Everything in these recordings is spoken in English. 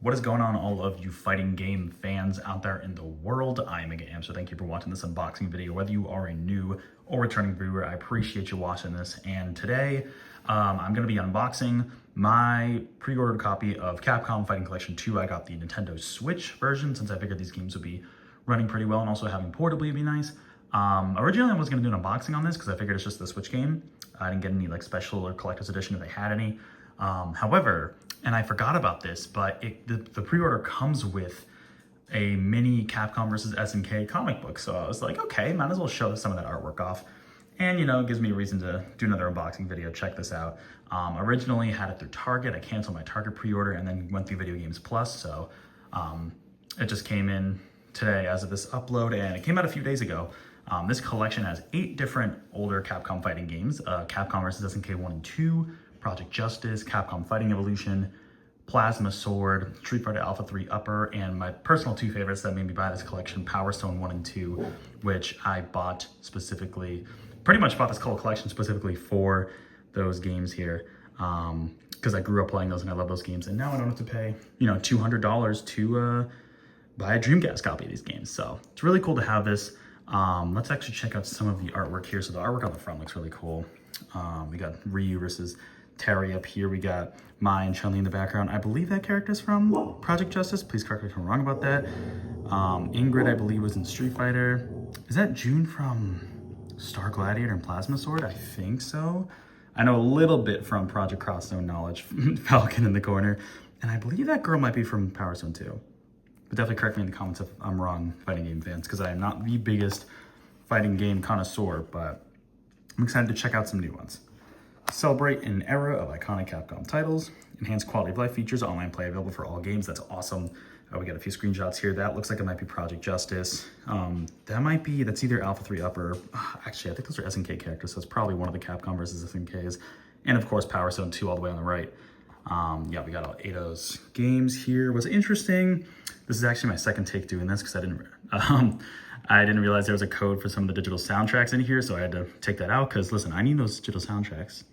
What is going on, all of you fighting game fans out there in the world? I'm Mega Am, so thank you for watching this unboxing video. Whether you are a new or returning viewer, I appreciate you watching this. And today, I'm going to be unboxing my pre-ordered copy of Capcom Fighting Collection 2. I got the Nintendo Switch version since I figured these games would be running pretty well, and also having portably would be nice. Originally, I was going to do an unboxing on this because I figured it's just the Switch game. I didn't get any like special or collector's edition if they had any. However, and I forgot about this, but the pre-order comes with a mini Capcom versus SNK comic book. So I was like, okay, might as well show some of that artwork off. And, you know, it gives me a reason to do another unboxing video. Check this out. Originally had it through Target. I canceled my Target pre-order and then went through Video Games Plus. So it just came in today as of this upload, and it came out a few days ago. This collection has 8 different older Capcom fighting games. Capcom vs. SNK 1 and 2, Project Justice, Capcom Fighting Evolution, Plasma Sword, Street Fighter Alpha 3 Upper, and my personal 2 favorites that made me buy this collection, Power Stone 1 and 2, which I bought specifically, pretty much bought this whole collection specifically for those games here, because I grew up playing those and I love those games, and now I don't have to pay, you know, $200 to buy a Dreamcast copy of these games. So it's really cool to have this. Let's actually check out some of the artwork here. So the artwork on the front looks really cool. We got Ryu versus Terry up here. We got Mai and Chun-Li in the background. I believe that character's from Project Justice. Please correct me if I'm wrong about that. Ingrid, I believe, was in Street Fighter. Is that June from Star Gladiator and Plasma Sword? I think so. I know a little bit from Project Crosstone Knowledge, Falcon in the corner. And I believe that girl might be from Power Stone 2. But definitely correct me in the comments if I'm wrong, fighting game fans, because I am not the biggest fighting game connoisseur, but I'm excited to check out some new ones. Celebrate an era of iconic Capcom titles. Enhanced quality of life features. Online play available for all games. That's awesome. We got a few screenshots here. That looks like it might be Project Justice. That's either Alpha 3 Upper. Actually, I think those are SNK characters, so it's probably one of the Capcom versus SNKs. And of course, Power Stone 2 all the way on the right. Yeah, we got all 8 of those games here. What's interesting, this is actually my second take doing this because I didn't realize there was a code for some of the digital soundtracks in here, so I had to take that out because, listen, I need those digital soundtracks.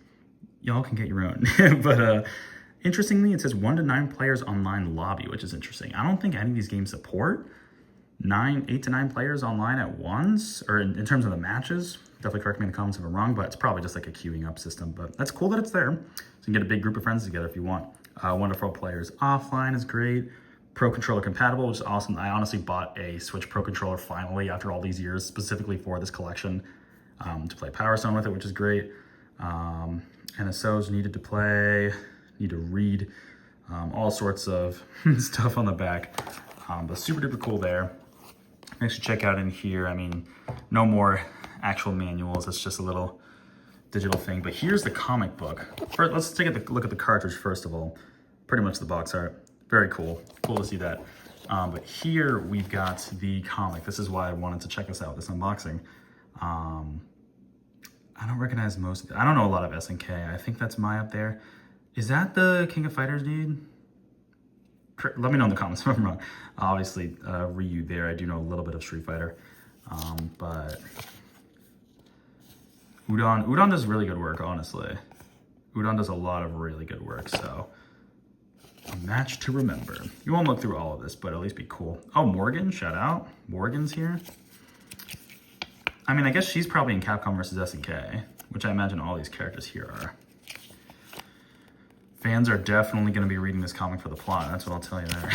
Y'all can get your own. But interestingly, it says 1 to 9 players online lobby, which is interesting. I don't think any of these games support 8 to 9 players online at once, or in terms of the matches. Definitely correct me in the comments if I'm wrong, but it's probably just like a queuing up system. But that's cool that it's there. So you can get a big group of friends together if you want. 1 to 4 players offline is great. Pro controller compatible, which is awesome. I honestly bought a Switch Pro controller finally after all these years, specifically for this collection, to play Power Stone with it, which is great. NSOs need to read all sorts of stuff on the back, but super duper cool there. Next, to check out in here, I mean, no more actual manuals. It's just a little digital thing. But here's the comic book. First, let's take a look at the cartridge first of all. Pretty much the box art. Very cool. Cool to see that. But here we've got the comic. This is why I wanted to check this out, this unboxing. I don't recognize most of it. I don't know a lot of SNK. I think that's Mai up there. Is that the King of Fighters dude? Let me know in the comments if I'm wrong. Obviously, Ryu there. I do know a little bit of Street Fighter. But Udon does really good work, honestly. Udon does a lot of really good work, so a match to remember. You won't look through all of this, but at least be cool. Oh, Morgan, shout out. Morgan's here. I mean, I guess she's probably in Capcom vs. SNK, which I imagine all these characters here are. Fans are definitely going to be reading this comic for the plot. That's what I'll tell you there.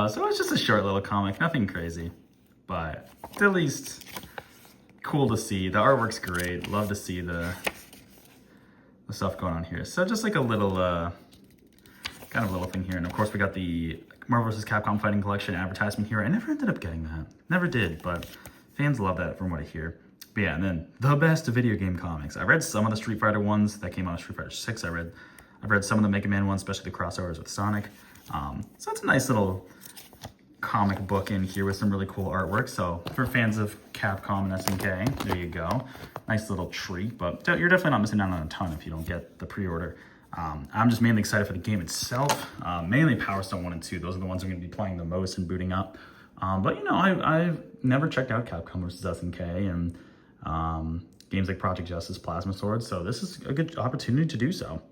So it's just a short little comic, nothing crazy, but at least cool to see. The artwork's great. Love to see the stuff going on here. So just like a little, kind of little thing here. And of course we got the Marvel vs. Capcom Fighting Collection advertisement here. I never ended up getting that. Never did, but fans love that from what I hear. But yeah, and then the best video game comics. I read some of the Street Fighter ones that came out of Street Fighter 6. I've read some of the Mega Man ones, especially the crossovers with Sonic. So it's a nice little comic book in here with some really cool artwork. So for fans of Capcom and SNK, there you go. Nice little treat, but you're definitely not missing out on a ton if you don't get the pre-order. I'm just mainly excited for the game itself, mainly Power Stone 1 and 2. Those are the ones I'm going to be playing the most and booting up. But you know, I've never checked out Capcom vs. SNK and games like Project Justice, Plasma Sword, so this is a good opportunity to do so.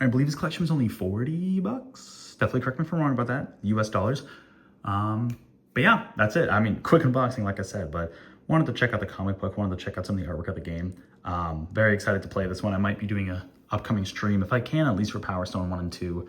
I believe his collection was only $40. Definitely correct me if I'm wrong about that. US dollars. But yeah, that's it. I mean, quick unboxing, like I said, but wanted to check out the comic book, wanted to check out some of the artwork of the game. Very excited to play this one. I might be doing a upcoming stream, if I can, at least for Power Stone 1 and 2.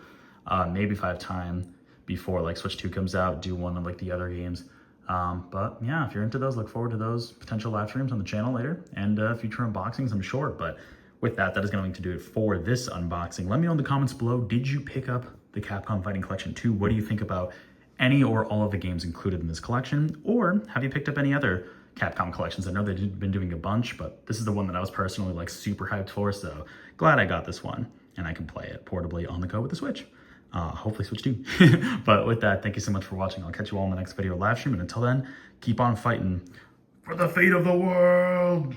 Maybe if I have time before like Switch 2 comes out, do one of like the other games. But yeah, if you're into those, look forward to those potential live streams on the channel later and future unboxings, I'm sure. But with that, that is going to do it for this unboxing. Let me know in the comments below, did you pick up the Capcom Fighting Collection 2? What do you think about any or all of the games included in this collection? Or have you picked up any other Capcom collections? I know they've been doing a bunch, but this is the one that I was personally like super hyped for, so glad I got this one and I can play it portably on the go with the Switch. Hopefully Switch 2. But with that, thank you so much for watching. I'll catch you all in the next video live stream, and until then, keep on fighting for the fate of the world.